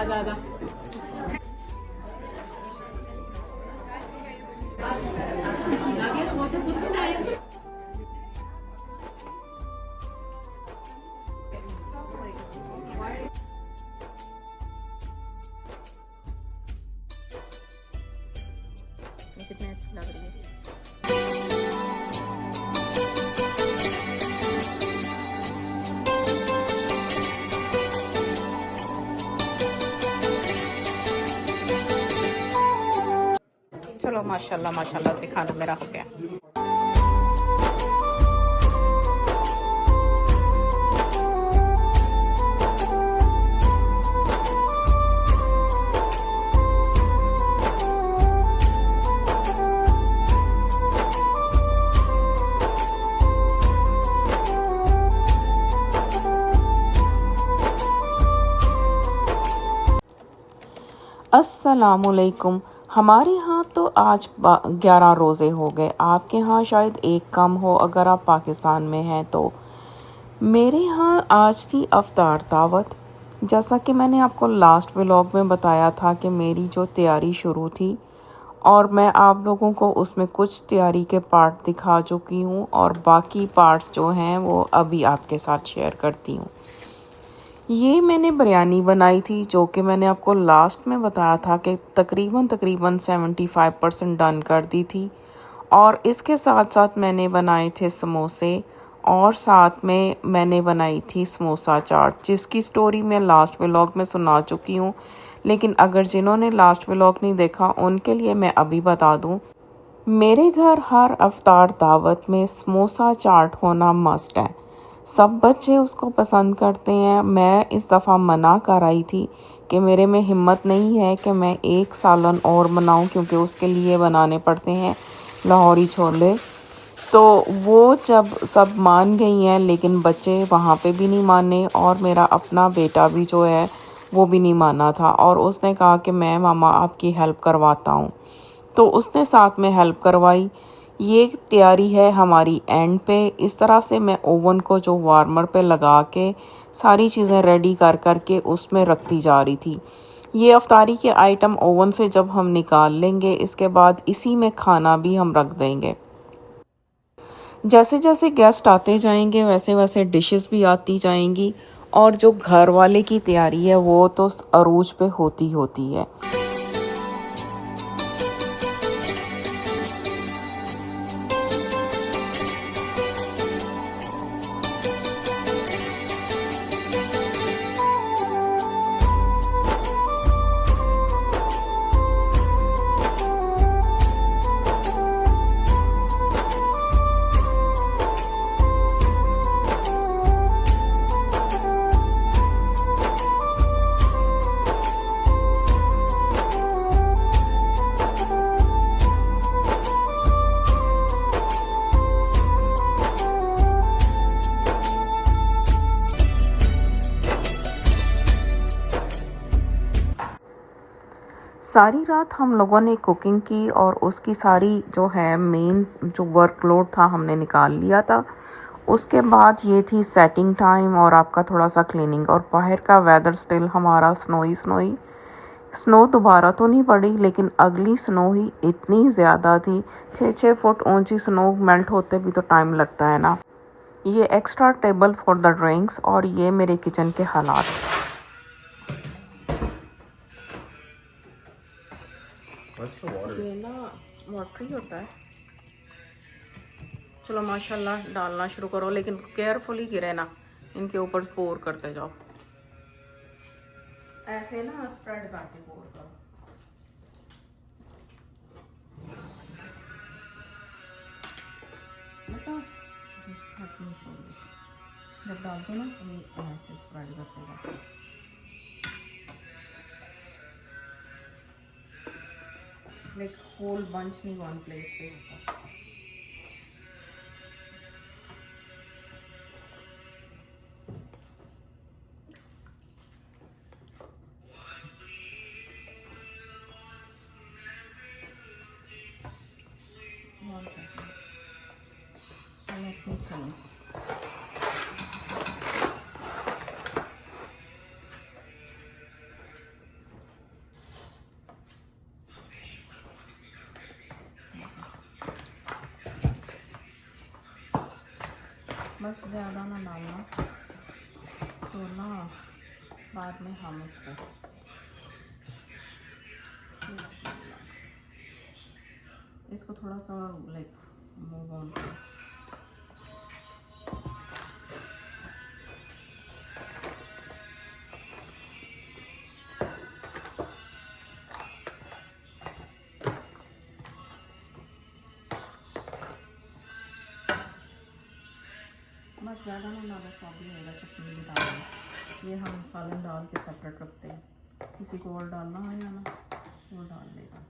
आजा आजा। कितने अच्छी लग रही है। चलो माशाल्लाह माशाल्लाह से खाना मेरा हो गया। अस्सलामुअलैकुम। हमारे यहाँ तो आज 11 रोज़े हो गए। आपके यहाँ शायद एक कम हो अगर आप पाकिस्तान में हैं तो। मेरे यहाँ आज थी अफ्तार दावत। जैसा कि मैंने आपको लास्ट व्लॉग में बताया था कि मेरी जो तैयारी शुरू थी और मैं आप लोगों को उसमें कुछ तैयारी के पार्ट दिखा चुकी हूँ और बाकी पार्ट्स जो हैं वो अभी आपके साथ शेयर करती हूँ। ये मैंने बिरयानी बनाई थी जो कि मैंने आपको लास्ट में बताया था कि तकरीबन 75% डन कर दी थी। और इसके साथ साथ मैंने बनाए थे समोसे और साथ में मैंने बनाई थी समोसा चाट, जिसकी स्टोरी मैं लास्ट व्लॉग में सुना चुकी हूँ। लेकिन अगर जिन्होंने लास्ट व्लॉग नहीं देखा उनके लिए मैं अभी बता दूँ, मेरे घर हर अफ्तार दावत में समोसा चाट होना मस्ट है। सब बच्चे उसको पसंद करते हैं। मैं इस दफ़ा मना कर आई थी कि मेरे में हिम्मत नहीं है कि मैं एक सालन और बनाऊं, क्योंकि उसके लिए बनाने पड़ते हैं लाहौरी छोले। तो वो जब सब मान गई हैं, लेकिन बच्चे वहाँ पे भी नहीं माने और मेरा अपना बेटा भी जो है वो भी नहीं माना था और उसने कहा कि मैं मामा आपकी हेल्प करवाता हूँ। तो उसने साथ में हेल्प करवाई। ये तैयारी है हमारी एंड पे। इस तरह से मैं ओवन को जो वार्मर पे लगा के सारी चीज़ें रेडी कर के उसमें रखती जा रही थी। ये अफ्तारी के आइटम ओवन से जब हम निकाल लेंगे, इसके बाद इसी में खाना भी हम रख देंगे। जैसे जैसे गेस्ट आते जाएंगे वैसे वैसे डिशेस भी आती जाएंगी और जो घर वाले की तैयारी है वो तो अरूज पे होती है। सारी रात हम लोगों ने कुकिंग की और उसकी सारी जो है मेन जो वर्कलोड था हमने निकाल लिया था। उसके बाद ये थी सेटिंग टाइम और आपका थोड़ा सा क्लीनिंग। और बाहर का वेदर स्टिल हमारा स्नो दोबारा तो नहीं पड़ी, लेकिन अगली स्नो ही इतनी ज़्यादा थी। 6-6 फुट ऊंची स्नो मेल्ट होते भी तो टाइम लगता है ना। ये extra table for the drinks और ये मेरे किचन के हालात। ये ना वाटर ही होता है। चलो माशाल्लाह डालना शुरू करो, लेकिन केयरफुली गिरे ना, इनके ऊपर पोर करते जाओ। ऐसे ना स्प्रेड करके पोर करो। जब डाल दो ना तो ऐसे स्प्रेड करते जाओ। Like whole bunch नहीं one place पे होता। One second. Let me change. बस ज़्यादा ना डालना, तो ना बाद में हम इसको थोड़ा सा लाइक मूव ऑन करें। बस ज़्यादा ना डालो, स्वाद भी होगा, चटनी भी डालना। ये हम सालन डाल के सेपरेट रखते हैं, किसी को और डालना है या ना वो डाल लेगा।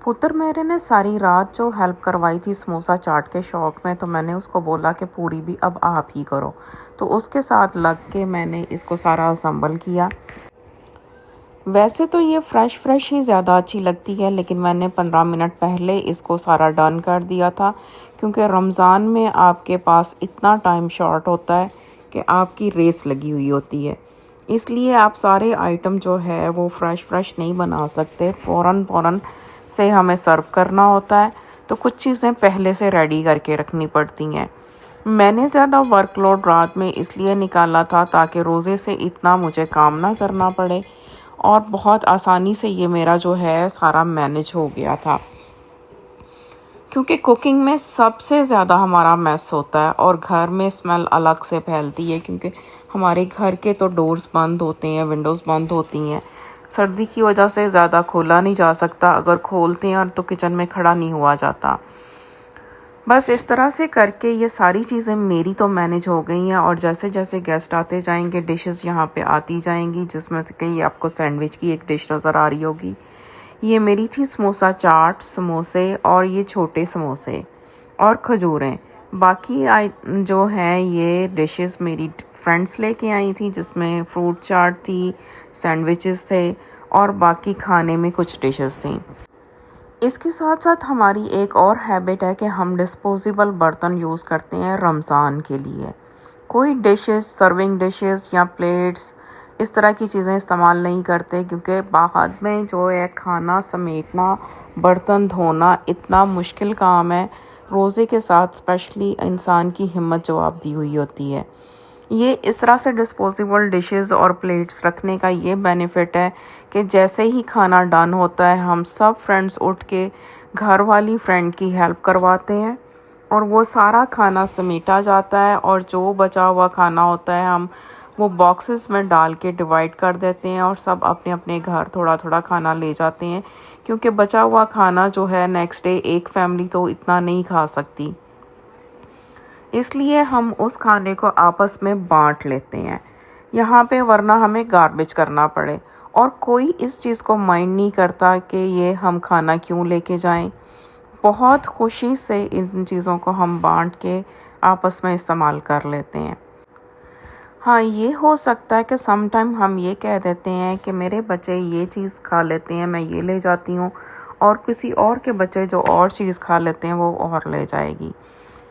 पुत्र मेरे ने सारी रात जो हेल्प करवाई थी समोसा चाट के शौक़ में, तो मैंने उसको बोला कि पूरी भी अब आप ही करो, तो उसके साथ लग के मैंने इसको सारा असम्बल किया। वैसे तो ये फ़्रेश ही ज़्यादा अच्छी लगती है, लेकिन मैंने 15 मिनट पहले इसको सारा डन कर दिया था, क्योंकि रमज़ान में आपके पास इतना टाइम शॉर्ट होता है कि आपकी रेस लगी हुई होती है, इसलिए आप सारे आइटम जो है वो फ़्रेश नहीं बना सकते, फ़ौरन से हमें सर्व करना होता है, तो कुछ चीज़ें पहले से रेडी करके रखनी पड़ती हैं। मैंने ज़्यादा वर्कलोड रात में इसलिए निकाला था ताकि रोज़े से इतना मुझे काम ना करना पड़े, और बहुत आसानी से ये मेरा जो है सारा मैनेज हो गया था, क्योंकि कुकिंग में सबसे ज़्यादा हमारा मैस होता है और घर में स्मेल अलग से फैलती है, क्योंकि हमारे घर के तो डोर्स बंद होते हैं, विंडोज़ बंद होती हैं, सर्दी की वजह से ज़्यादा खोला नहीं जा सकता, अगर खोलते हैं तो किचन में खड़ा नहीं हुआ जाता। बस इस तरह से करके ये सारी चीज़ें मेरी तो मैनेज हो गई हैं, और जैसे जैसे गेस्ट आते जाएंगे डिशेस यहाँ पे आती जाएंगी, जिसमें से कहीं आपको सैंडविच की एक डिश नज़र आ रही होगी। ये मेरी थी समोसा चाट, समोसे और ये छोटे समोसे और खजूरें। बाकी जो हैं ये डिशेस मेरी फ्रेंड्स लेके आई थी, जिसमें फ्रूट चाट थी, सैंडविचेस थे और बाकी खाने में कुछ डिशेस थी। इसके साथ साथ हमारी एक और हैबिट है कि हम डिस्पोजेबल बर्तन यूज़ करते हैं रमज़ान के लिए। कोई डिशेस, सर्विंग डिशेस या प्लेट्स इस तरह की चीज़ें इस्तेमाल नहीं करते, क्योंकि बाद में जो है खाना समेटना, बर्तन धोना इतना मुश्किल काम है। रोज़े के साथ स्पेशली इंसान की हिम्मत जवाब दी हुई होती है। ये इस तरह से डिस्पोजेबल डिशेस और प्लेट्स रखने का ये बेनिफिट है कि जैसे ही खाना डन होता है हम सब फ्रेंड्स उठ के घर वाली फ्रेंड की हेल्प करवाते हैं, और वो सारा खाना समेटा जाता है, और जो बचा हुआ खाना होता है हम वो बॉक्सेस में डाल के डिवाइड कर देते हैं, और सब अपने अपने घर थोड़ा खाना ले जाते हैं, क्योंकि बचा हुआ खाना जो है नेक्स्ट डे एक फैमिली तो इतना नहीं खा सकती, इसलिए हम उस खाने को आपस में बांट लेते हैं यहाँ पे, वरना हमें गार्बेज करना पड़े। और कोई इस चीज़ को माइंड नहीं करता कि ये हम खाना क्यों लेके जाएं। बहुत खुशी से इन चीज़ों को हम बांट के आपस में इस्तेमाल कर लेते हैं। हाँ, ये हो सकता है कि सम टाइम हम ये कह देते हैं कि मेरे बच्चे ये चीज़ खा लेते हैं, मैं ये ले जाती हूँ, और किसी और के बच्चे जो और चीज़ खा लेते हैं वो और ले जाएगी।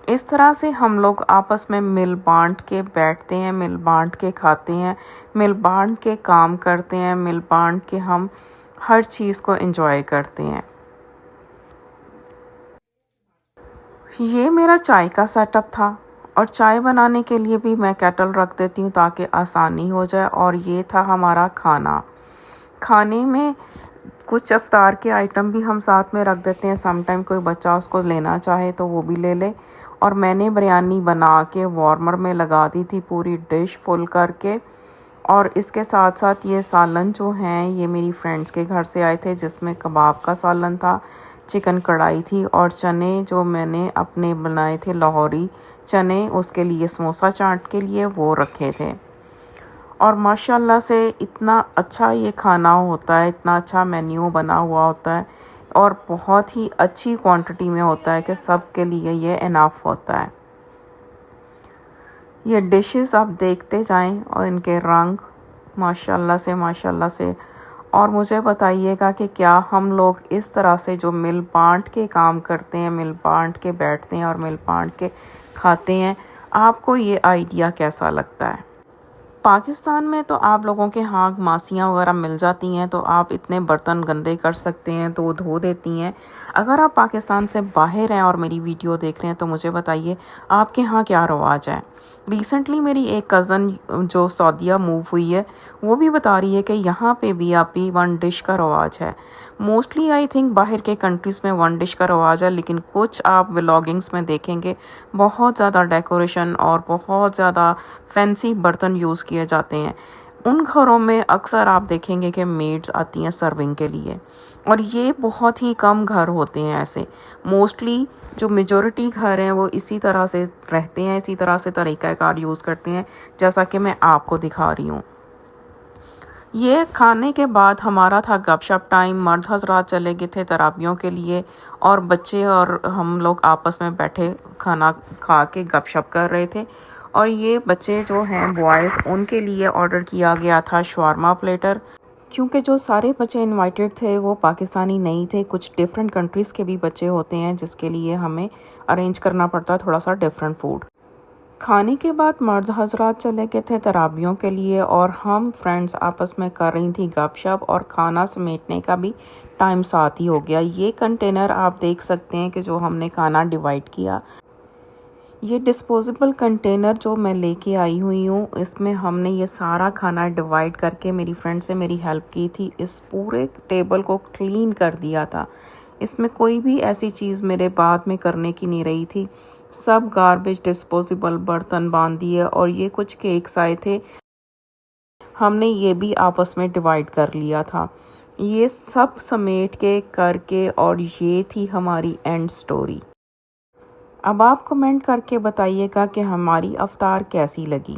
इस तरह से हम लोग आपस में मिल बांट के बैठते हैं, मिल बांट के खाते हैं, मिल बांट के काम करते हैं, मिल बांट के हम हर चीज़ को एंजॉय करते हैं। ये मेरा चाय का सेटअप था, और चाय बनाने के लिए भी मैं केटल रख देती हूँ ताकि आसानी हो जाए। और ये था हमारा खाना। खाने में कुछ इफ्तार के आइटम भी हम साथ में रख देते हैं, सम टाइम कोई बच्चा उसको लेना चाहे तो वो भी ले ले। और मैंने बिरयानी बना के वार्मर में लगा दी थी, पूरी डिश फुल करके। और इसके साथ साथ ये सालन जो हैं ये मेरी फ्रेंड्स के घर से आए थे, जिसमें कबाब का सालन था, चिकन कढ़ाई थी, और चने जो मैंने अपने बनाए थे लाहौरी चने, उसके लिए समोसा चाट के लिए वो रखे थे। और माशाल्लाह से इतना अच्छा ये खाना होता है, इतना अच्छा मेन्यू बना हुआ होता है, और बहुत ही अच्छी क्वांटिटी में होता है कि सब के लिए ये इनफ होता है। ये डिशेस आप देखते जाएं और इनके रंग माशाल्लाह से। और मुझे बताइएगा कि क्या हम लोग इस तरह से जो मिल बांट के काम करते हैं, मिल बांट के बैठते हैं और मिल बांट के खाते हैं, आपको ये आइडिया कैसा लगता है? पाकिस्तान में तो आप लोगों के यहाँ मासियाँ वगैरह मिल जाती हैं, तो आप इतने बर्तन गंदे कर सकते हैं तो वो धो देती हैं। अगर आप पाकिस्तान से बाहर हैं और मेरी वीडियो देख रहे हैं तो मुझे बताइए आपके यहाँ क्या रवाज है। रिसेंटली मेरी एक कज़न जो सऊदीया मूव हुई है वो भी बता रही है कि यहाँ पे भी आप ही वन डिश का रवाज है। मोस्टली आई थिंक बाहर के कंट्रीज़ में वन डिश का रवाज है, लेकिन कुछ आप व्लॉगिंग्स में देखेंगे बहुत ज़्यादा डेकोरेशन और बहुत ज़्यादा फैंसी बर्तन यूज़ किए जाते हैं। उन घरों में अक्सर आप देखेंगे कि मेड्स आती हैं सर्विंग के लिए, और ये बहुत ही कम घर होते हैं ऐसे। मोस्टली जो मेजॉरिटी घर हैं वो इसी तरह से रहते हैं, इसी तरह से तरीक़ाकार यूज़ करते हैं जैसा कि मैं आपको दिखा रही हूँ। ये खाने के बाद हमारा था गपशप टाइम। मर्द हजरात चले गए थे तराबियों के लिए और बच्चे और हम लोग आपस में बैठे खाना खा के गपशप कर रहे थे। और ये बच्चे जो हैं बॉयज़, उनके लिए ऑर्डर किया गया था शवारमा प्लेटर, क्योंकि जो सारे बच्चे इनवाइटेड थे वो पाकिस्तानी नहीं थे, कुछ डिफरेंट कंट्रीज़ के भी बच्चे होते हैं जिसके लिए हमें अरेंज करना पड़ता थोड़ा सा डिफरेंट फूड। खाने के बाद मर्द हजरात चले गए थे तराबियों के लिए और हम फ्रेंड्स आपस में कर रही थी गपशप, और खाना समेटने का भी टाइम साथ ही हो गया। ये कंटेनर आप देख सकते हैं कि जो हमने खाना डिवाइड किया, ये डिस्पोजेबल कंटेनर जो मैं लेके आई हुई हूँ, इसमें हमने ये सारा खाना डिवाइड करके मेरी फ्रेंड से मेरी हेल्प की थी, इस पूरे टेबल को क्लीन कर दिया था। इसमें कोई भी ऐसी चीज़ मेरे बाद में करने की नहीं रही थी। सब गार्बेज डिस्पोजेबल बर्तन बांध दिए, और ये कुछ केक्स आए थे, हमने ये भी आपस में डिवाइड कर लिया था। ये सब समेट के करके, और ये थी हमारी एंड स्टोरी। अब आप कमेंट करके बताइएगा कि हमारी अफ्तार कैसी लगी।